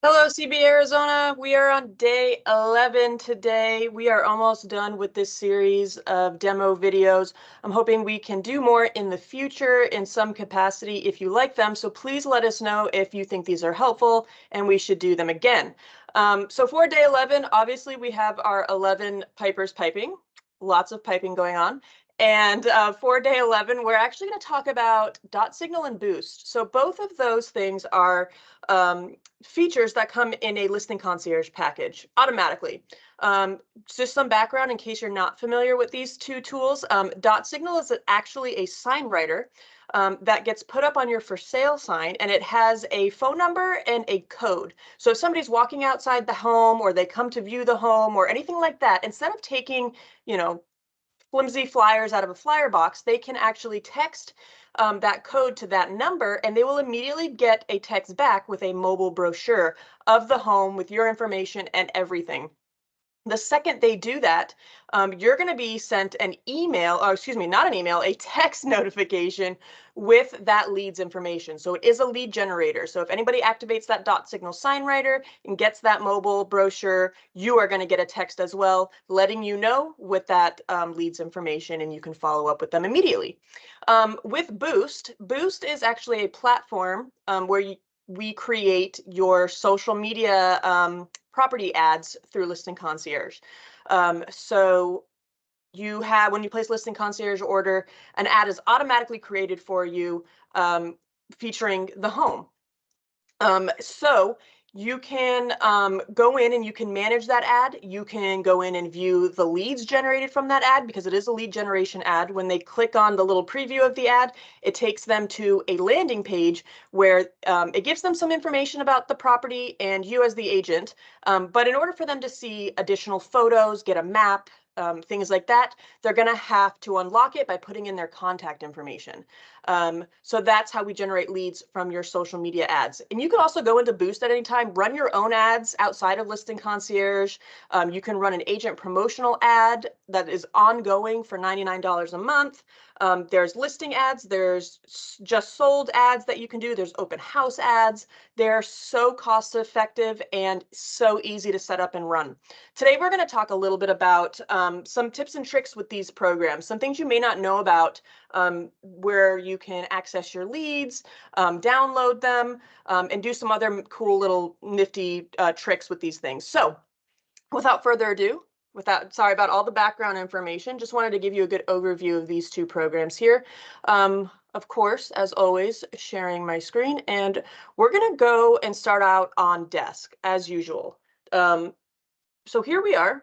Hello, CB Arizona. We are on day 11 today. We are almost done with this series of demo videos. I'm hoping we can do more in the future in some capacity if you like them. So please let us know if you think these are helpful and we should do them again. So for day 11, obviously we have our 11 pipers piping, lots of piping going on. And for day 11, we're actually going to talk about dot signal and boost. So both of those things are features that come in a listing concierge package automatically. Just some background in case you're not familiar with these two tools. Dot signal is actually a sign writer that gets put up on your for sale sign, and it has a phone number and a code. So if somebody's walking outside the home or they come to view the home or anything like that, instead of taking, flimsy flyers out of a flyer box, they can actually text that code to that number, and they will immediately get a text back with a mobile brochure of the home with your information and everything. The second they do that, you're going to be sent an email, or excuse me, not an email, a text notification with that lead's information. So it is a lead generator. So if anybody activates that dot signal sign writer and gets that mobile brochure, you are going to get a text as well, letting you know with that lead's information, and you can follow up with them immediately. With Boost, Boost is actually a platform where we create your social media property ads through Listing Concierge. So when you place Listing Concierge order, an ad is automatically created for you featuring the home. So you can go in and you can manage that ad. You can go in and view the leads generated from that ad, because it is a lead generation ad. When they click on the little preview of the ad, it takes them to a landing page where it gives them some information about the property and you as the agent. But in order for them to see additional photos, get a map, things like that, they're going to have to unlock it by putting in their contact information. So that's how we generate leads from your social media ads. And you can also go into Boost at any time, run your own ads outside of Listing Concierge. You can run an agent promotional ad that is ongoing for $99 a month. There's listing ads, there's just sold ads that you can do, there's open house ads. They're so cost effective and so easy to set up and run. Today, we're going to talk a little bit about some tips and tricks with these programs, some things you may not know about, where you can access your leads, download them, and do some other cool little nifty tricks with these things. So without further ado, sorry about all the background information, just wanted to give you a good overview of these two programs here. Of course, as always, sharing my screen, and we're going to go and start out on desk as usual. So here we are.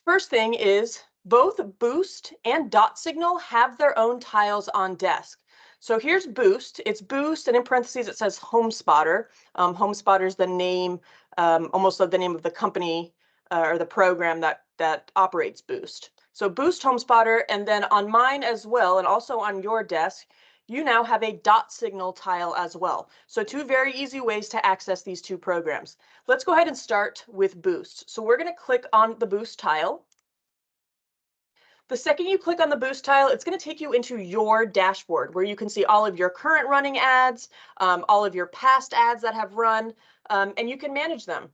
First thing is both Boost and Dot Signal have their own tiles on desk. So here's Boost. It's Boost, and in parentheses it says Home Spotter. Home Spotter is the name, almost like the name of the company or the program that operates Boost. So Boost Home Spotter, and then on mine as well, and also on your desk, you now have a dot signal tile as well. So two very easy ways to access these two programs. Let's go ahead and start with Boost. So we're going to click on the Boost tile. The second you click on the Boost tile, it's going to take you into your dashboard where you can see all of your current running ads, all of your past ads that have run, and you can manage them.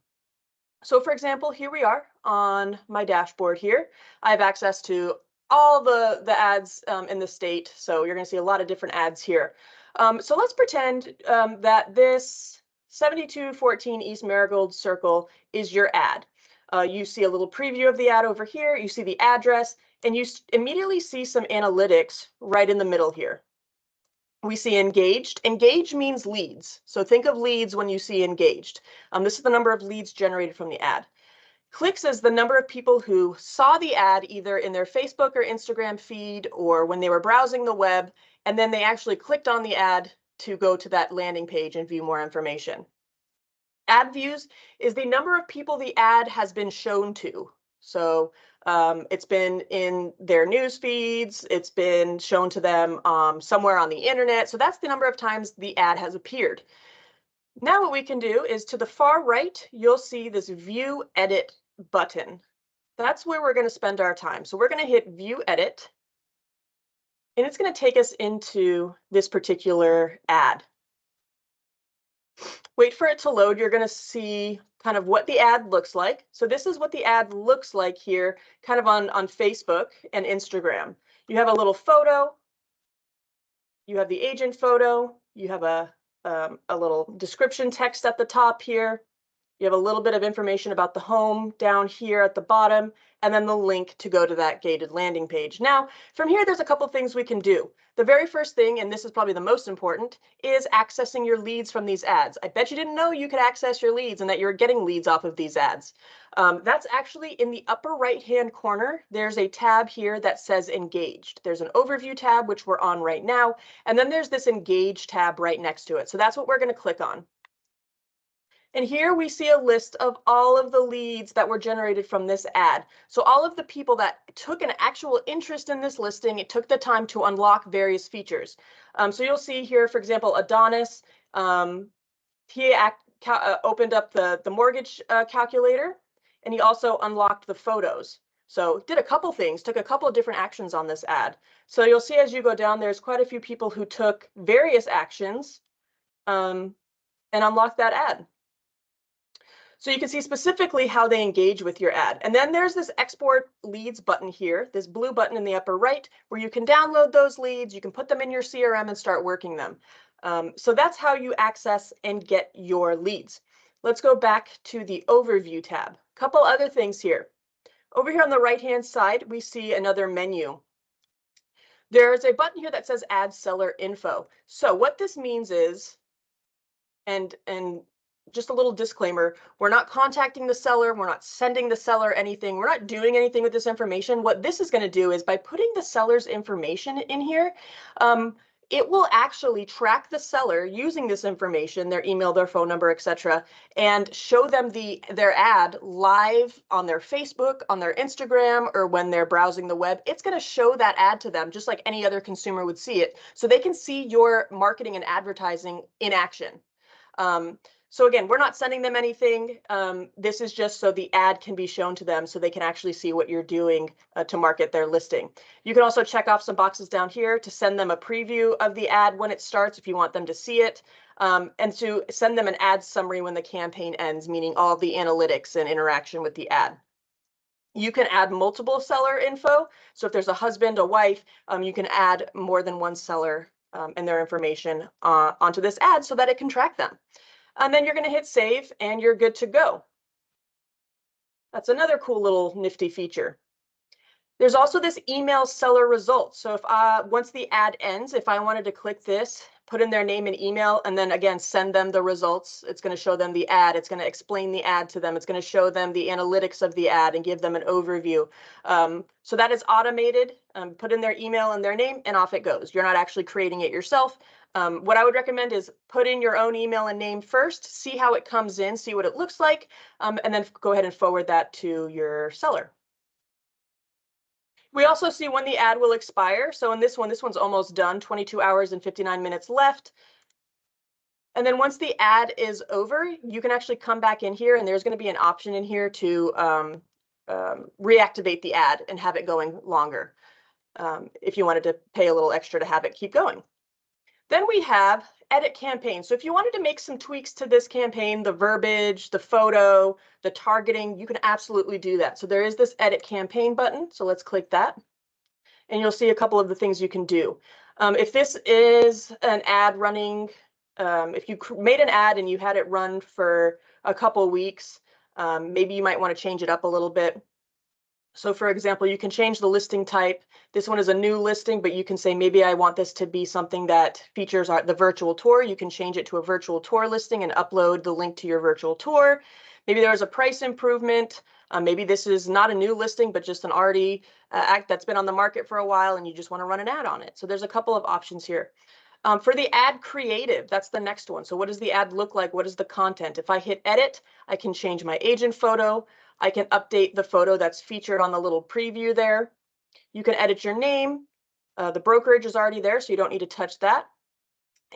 So for example, here we are on my dashboard here. I have access to all the ads in the state. So you're going to see a lot of different ads here. So let's pretend that this 7214 East Marigold Circle is your ad. You see a little preview of the ad over here. You see the address, and you immediately see some analytics right in the middle here. We see engaged. Engaged means leads. So think of leads when you see engaged. This is the number of leads generated from the ad. Clicks is the number of people who saw the ad either in their Facebook or Instagram feed or when they were browsing the web, and then they actually clicked on the ad to go to that landing page and view more information. Ad views is the number of people the ad has been shown to. So it's been in their news feeds, it's been shown to them somewhere on the internet. So that's the number of times the ad has appeared. Now what we can do is to the far right, you'll see this View Edit button. That's where we're going to spend our time. So we're going to hit View Edit, and it's going to take us into this particular ad. Wait for it to load. You're going to see kind of what the ad looks like. So this is what the ad looks like here, kind of on Facebook and Instagram. You have a little photo. You have the agent photo. You have a little description text at the top here. You have a little bit of information about the home down here at the bottom, and then the link to go to that gated landing page. Now, from here, there's a couple things we can do. The very first thing, and this is probably the most important, is accessing your leads from these ads. I bet you didn't know you could access your leads and that you're getting leads off of these ads. That's actually in the upper right-hand corner. There's a tab here that says Engaged. There's an Overview tab, which we're on right now, and then there's this Engage tab right next to it. So that's what we're going to click on. And here we see a list of all of the leads that were generated from this ad. So all of the people that took an actual interest in this listing, it took the time to unlock various features. So you'll see here, for example, Adonis, he opened up the mortgage calculator, and he also unlocked the photos. So did a couple things, took a couple of different actions on this ad. So you'll see as you go down, there's quite a few people who took various actions and unlocked that ad. So you can see specifically how they engage with your ad. And then there's this export leads button here, this blue button in the upper right, where you can download those leads, you can put them in your CRM and start working them. So that's how you access and get your leads. Let's go back to the overview tab. A couple other things here. Over here on the right-hand side, we see another menu. There's a button here that says Add Seller Info. So what this means is, and just a little disclaimer, we're not contacting the seller, we're not sending the seller anything, we're not doing anything with this information. What this is going to do is by putting the seller's information in here, it will actually track the seller using this information, their email, their phone number, etc., and show them their ad live on their Facebook, on their Instagram, or when they're browsing the web. It's going to show that ad to them just like any other consumer would see it, so they can see your marketing and advertising in action. So again, we're not sending them anything. This is just so the ad can be shown to them so they can actually see what you're doing to market their listing. You can also check off some boxes down here to send them a preview of the ad when it starts if you want them to see it, and to send them an ad summary when the campaign ends, meaning all the analytics and interaction with the ad. You can add multiple seller info. So if there's a husband, a wife, you can add more than one seller and their information onto this ad so that it can track them. And then you're going to hit save and you're good to go. That's another cool little nifty feature. There's also this email seller results. So if once the ad ends, if I wanted to click this, put in their name and email, and then again, send them the results, it's going to show them the ad. It's going to explain the ad to them. It's going to show them the analytics of the ad and give them an overview. So that is automated. Put in their email and their name, and off it goes. You're not actually creating it yourself. What I would recommend is put in your own email and name first, see how it comes in, see what it looks like, and then go ahead and forward that to your seller. We also see when the ad will expire. So in this one's almost done, 22 hours and 59 minutes left. And then once the ad is over, you can actually come back in here, and there's going to be an option in here to reactivate the ad and have it going longer if you wanted to pay a little extra to have it keep going. Then we have edit campaign. So if you wanted to make some tweaks to this campaign, the verbiage, the photo, the targeting, you can absolutely do that. So there is this edit campaign button. So let's click that. And you'll see a couple of the things you can do. If this is an ad running, if you made an ad and you had it run for a couple weeks, maybe you might want to change it up a little bit. So for example, you can change the listing type. This one is a new listing, but you can say, maybe I want this to be something that features the virtual tour. You can change it to a virtual tour listing and upload the link to your virtual tour. Maybe there's a price improvement. Maybe this is not a new listing, but just an already act that's been on the market for a while, and you just want to run an ad on it. So there's a couple of options here. For the ad creative, that's the next one. So what does the ad look like? What is the content? If I hit edit, I can change my agent photo. I can update the photo that's featured on the little preview there. You can edit your name. The brokerage is already there, so you don't need to touch that.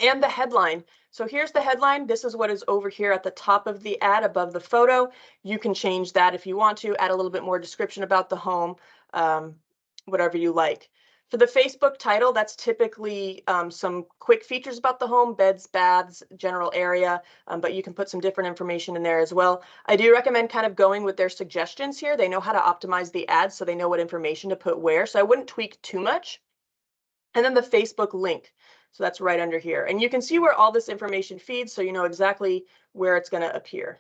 And the headline. So here's the headline. This is what is over here at the top of the ad above the photo. You can change that if you want to, add a little bit more description about the home, whatever you like. For the Facebook title, that's typically some quick features about the home, beds, baths, general area, but you can put some different information in there as well. I do recommend kind of going with their suggestions here. They know how to optimize the ads, so they know what information to put where, so I wouldn't tweak too much. And then the Facebook link. So that's right under here. And you can see where all this information feeds, so you know exactly where it's going to appear.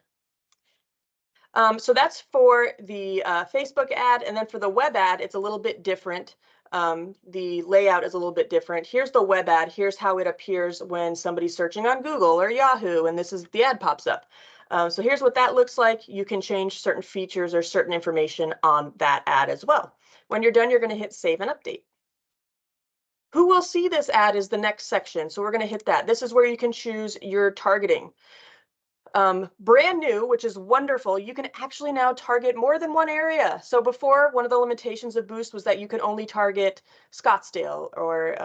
So that's for the Facebook ad. And then for the web ad, it's a little bit different. The layout is a little bit different. Here's the web ad. Here's how it appears when somebody's searching on Google or Yahoo, and this is the ad pops up. So here's what that looks like. You can change certain features or certain information on that ad as well. When you're done, you're going to hit Save and Update. Who will see this ad is the next section. So we're going to hit that. This is where you can choose your targeting. Brand new, which is wonderful, you can actually now target more than one area. So before, one of the limitations of Boost was that you could only target Scottsdale or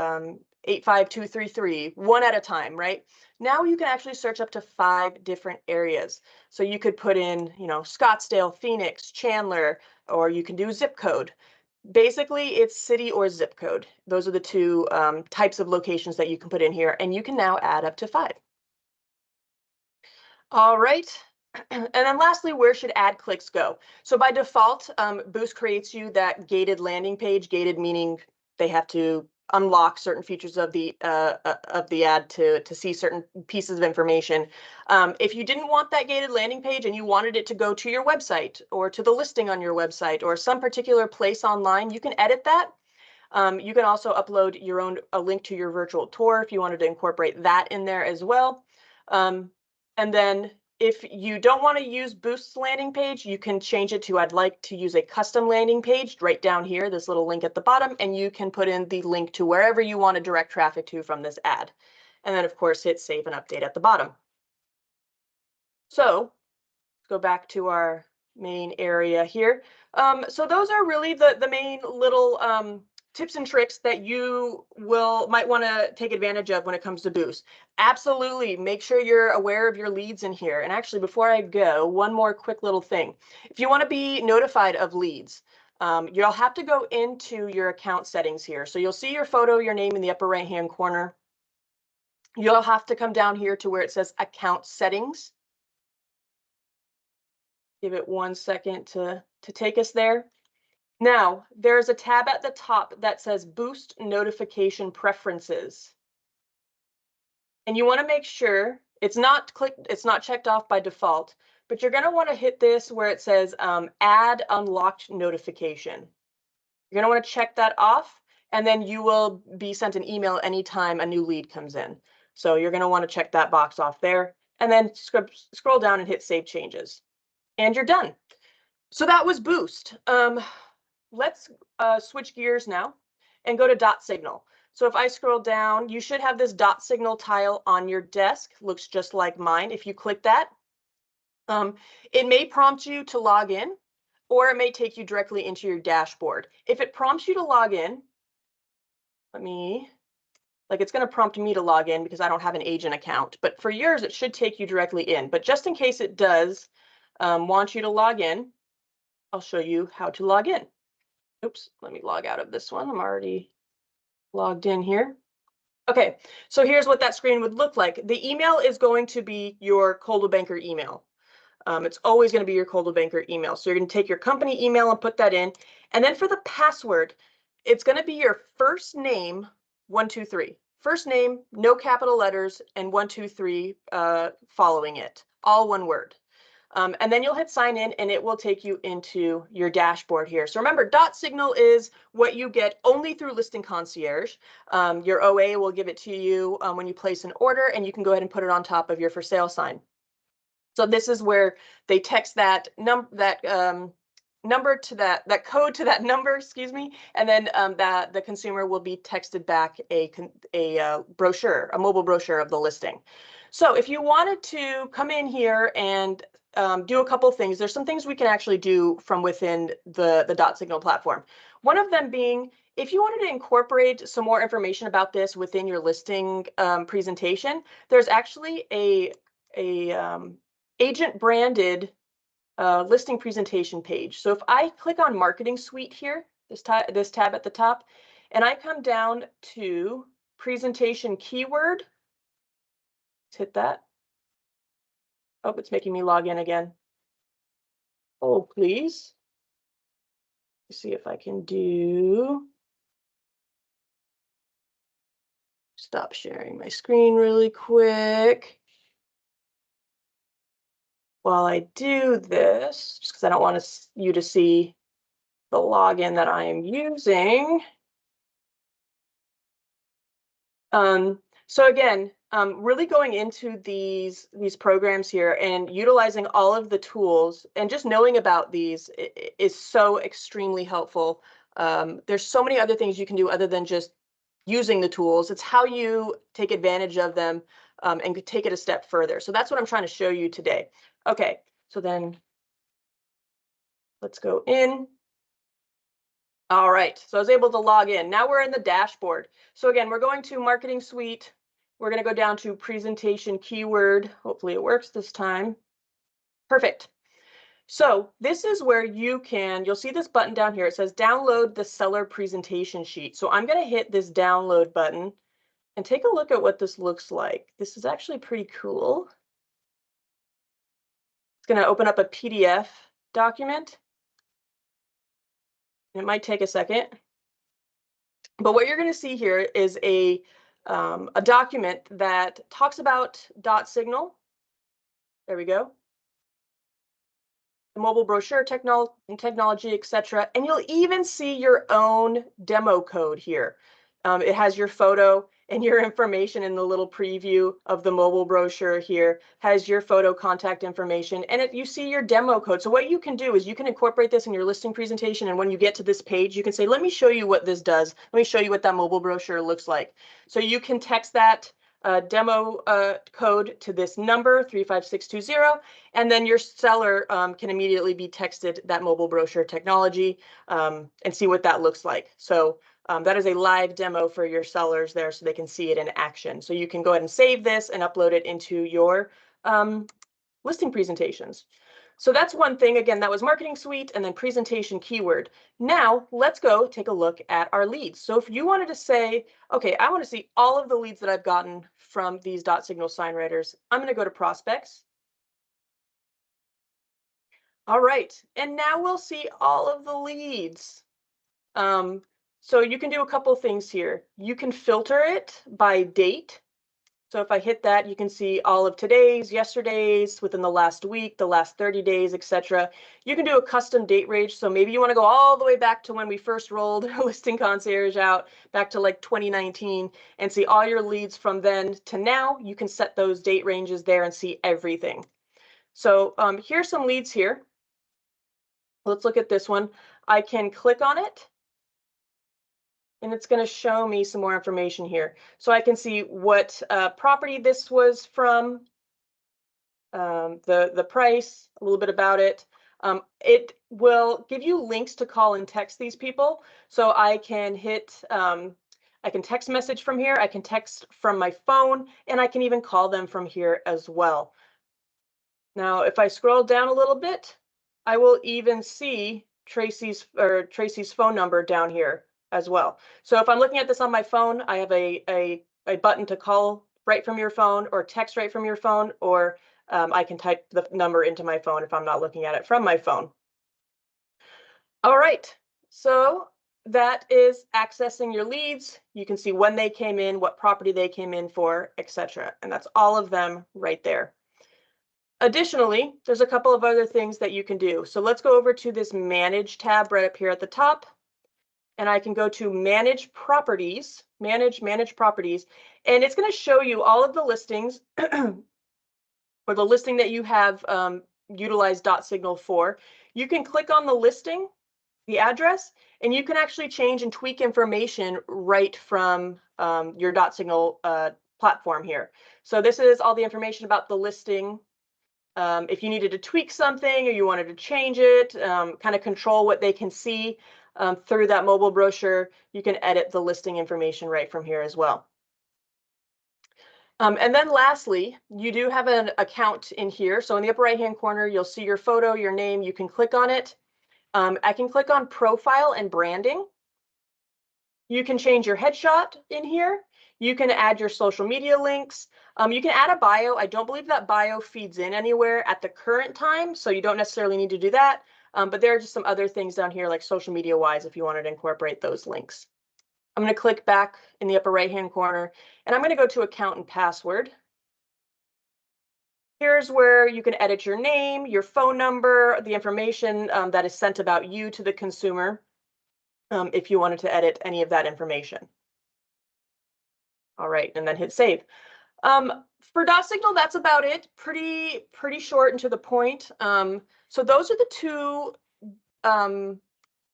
85233, one at a time, right? Now you can actually search up to 5 different areas. So you could put in, you know, Scottsdale, Phoenix, Chandler, or you can do zip code. Basically, it's city or zip code. Those are the two types of locations that you can put in here, and you can now add up to 5. All right. And then lastly, where should ad clicks go? So by default, Boost creates you that gated landing page. Gated meaning they have to unlock certain features of the ad to see certain pieces of information. If you didn't want that gated landing page and you wanted it to go to your website or to the listing on your website or some particular place online, you can edit that. You can also upload a link to your virtual tour if you wanted to incorporate that in there as well. And then if you don't want to use Boost's landing page, you can change it to I'd like to use a custom landing page right down here, this little link at the bottom, and you can put in the link to wherever you want to direct traffic to from this ad. And then, of course, hit Save and Update at the bottom. So go back to our main area here. So those are really the main little tips and tricks that you might want to take advantage of when it comes to Boost. Absolutely, make sure you're aware of your leads in here. And actually, before I go, one more quick little thing. If you want to be notified of leads, you'll have to go into your account settings here. So you'll see your photo, your name in the upper right-hand corner. You'll have to come down here to where it says Account Settings. Give it 1 second to take us there. Now, there's a tab at the top that says Boost Notification Preferences. And you want to make sure it's not checked off by default, but you're going to want to hit this where it says Add Unlocked Notification. You're going to want to check that off, and then you will be sent an email anytime a new lead comes in. So you're going to want to check that box off there, and then scroll down and hit Save Changes. And you're done. So that was Boost. Let's switch gears now and go to dot signal. So if I scroll down, you should have this dot signal tile on your desk. Looks just like mine. If you click that, it may prompt you to log in, or it may take you directly into your dashboard. If it prompts you to log in, it's going to prompt me to log in because I don't have an agent account. But for yours, it should take you directly in. But just in case it does want you to log in, I'll show you how to log in. Oops, let me log out of this one. I'm already logged in here. Okay, so here's what that screen would look like. The email is going to be your Coldwell Banker email. It's always going to be your Coldwell Banker email. So you're going to take your company email and put that in. And then for the password, it's going to be your first name, 123. First name, no capital letters, and 123 following it. All one word. And then you'll hit sign in and it will take you into your dashboard here. So remember, dot signal is what you get only through Listing Concierge. Your OA will give it to you when you place an order, and you can go ahead and put it on top of your for sale sign. So this is where they text that number to that code to that number, excuse me, and then that the consumer will be texted back a brochure, a mobile brochure of the listing. So if you wanted to come in here and do a couple of things, there's some things we can actually do from within the dot signal platform. One of them being, if you wanted to incorporate some more information about this within your listing presentation, there's actually a agent branded listing presentation page. So if I click on Marketing Suite here, this tab at the top, and I come down to presentation keyword. Let's hit that. Oh, it's making me log in again. Oh, please. Let's see if I can do. Stop sharing my screen really quick. While I do this, just because I don't want you to see the login that I am using. So again, really going into these programs here and utilizing all of the tools and just knowing about these is so extremely helpful. There's so many other things you can do other than just using the tools. It's how you take advantage of them and take it a step further. So that's what I'm trying to show you today. Okay, so then let's go in. All right, so I was able to log in. Now we're in the dashboard. So again, we're going to Marketing Suite. We're going to go down to Presentation Keyword. Hopefully it works this time. Perfect. So this is where you'll see this button down here. It says download the seller presentation sheet. So I'm going to hit this download button and take a look at what this looks like. This is actually pretty cool. It's going to open up a PDF document. It might take a second. But what you're going to see here is a document that talks about dot signal. There we go. The mobile brochure technology, etc. And you'll even see your own demo code here. It has your photo and your information in the little preview of the mobile brochure here, has your photo contact information, and you see your demo code. So what you can do is you can incorporate this in your listing presentation, and when you get to this page, you can say, let me show you what this does. Let me show you what that mobile brochure looks like. So you can text that demo code to this number, 35620, and then your seller can immediately be texted that mobile brochure technology and see what that looks like. So that is a live demo for your sellers there so they can see it in action. So you can go ahead and save this and upload it into your listing presentations. So that's one thing. Again, that was Marketing Suite and then Presentation Keyword. Now let's go take a look at our leads. So if you wanted to say, okay, I want to see all of the leads that I've gotten from these dot signal sign writers, I'm going to go to Prospects. All right, and now we'll see all of the leads. So you can do a couple things here. You can filter it by date. So if I hit that, you can see all of today's, yesterday's, within the last week, the last 30 days, etc. You can do a custom date range. So maybe you want to go all the way back to when we first rolled Listing Concierge out, back to like 2019, and see all your leads from then to now. You can set those date ranges there and see everything. So here's some leads here. Let's look at this one. I can click on it, and it's going to show me some more information here. So I can see what property this was from, the price, a little bit about it. It will give you links to call and text these people. So I can hit, I can text message from here, I can text from my phone, and I can even call them from here as well. Now, if I scroll down a little bit, I will even see Tracy's phone number down here as well. So if I'm looking at this on my phone, I have a button to call right from your phone or text right from your phone, or I can type the number into my phone if I'm not looking at it from my phone. All right, so that is accessing your leads. You can see when they came in, what property they came in for, etc. And that's all of them right there. Additionally, there's a couple of other things that you can do. So let's go over to this Manage tab right up here at the top. And I can go to Manage Properties, Manage Properties, and it's going to show you all of the listings or the listing that you have utilized dot signal for. You can click on the listing, the address, and you can actually change and tweak information right from your dot signal platform here. So this is all the information about the listing. If you needed to tweak something or you wanted to change it, kind of control what they can see through that mobile brochure, you can edit the listing information right from here as well. And then lastly, you do have an account in here. So in the upper right-hand corner, you'll see your photo, your name. You can click on it. I can click on Profile and Branding. You can change your headshot in here. You can add your social media links. You can add a bio. I don't believe that bio feeds in anywhere at the current time, so you don't necessarily need to do that. But there are just some other things down here, like social media wise, if you wanted to incorporate those links. I'm going to click back in the upper right hand corner, and I'm going to go to account and password. Here's where you can edit your name, your phone number, the information that is sent about you to the consumer, if you wanted to edit any of that information. All right, and then hit save. For dot signal, that's about it. Pretty short and to the point. So those are the two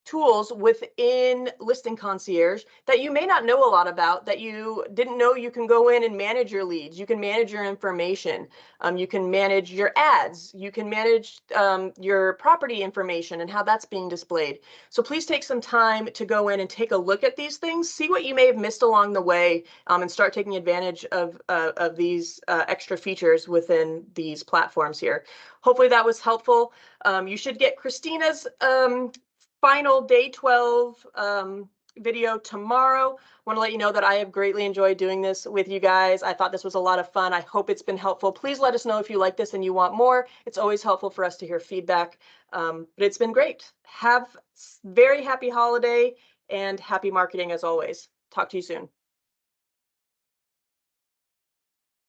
tools within Listing Concierge that you may not know a lot about, that you didn't know you can go in and manage your leads. You can manage your information. You can manage your ads. You can manage your property information and how that's being displayed. So please take some time to go in and take a look at these things, see what you may have missed along the way, and start taking advantage of these extra features within these platforms here. Hopefully that was helpful. You should get Christina's final day 12 video tomorrow. Want to let you know that I have greatly enjoyed doing this with you guys. I thought this was a lot of fun. I hope it's been helpful. Please let us know if you like this and you want more. It's always helpful for us to hear feedback. But it's been great. Have very happy holiday and happy marketing as always. Talk to you soon.